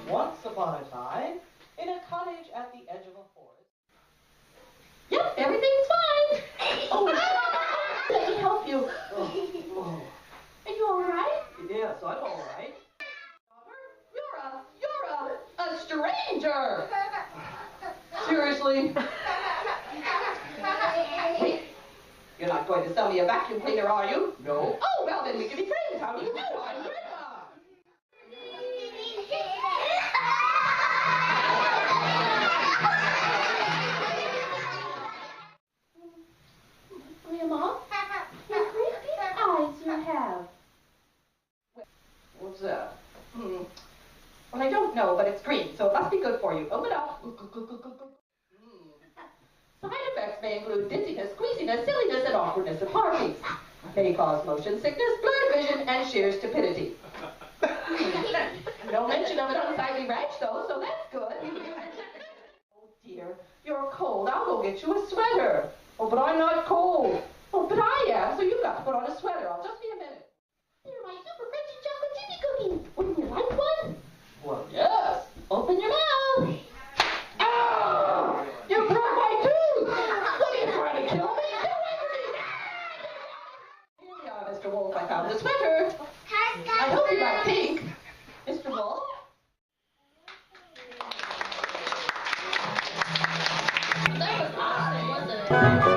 Once upon a time, in a cottage at the edge of a forest. Yep, everything's fine. Oh, let me help you. Oh, Are you all right? yes, I'm all right. You're a stranger. Seriously? Wait, you're not going to sell me a vacuum cleaner, are you? No. Oh, well, then we can be friends. How do you do? I'm Grandma. Grandma, what great big eyes you have. What's that? Well, I don't know, but it's green, so it must be good for you. Open up. Side effects may include dizziness, queasiness, silliness, and awkwardness at parties. May cause motion sickness, blurred vision, and sheer stupidity. No mention of an unsightly rash, though, so that's good. Oh, dear, you're cold. I'll go get you a sweater. Oh, but I'm not cold. Oh, but I am, so you've got to put on a sweater. I'll just be a minute. They're my super crunchy chocolate chippy cookies. Wouldn't you like one? Well, yes. Open your mouth. Ow! You broke my tooth! What are you trying to kill me? Here we are, Mr. Wolf. I found the sweater. I hope you like pink. Mr. Wolf? That was awesome, wasn't it?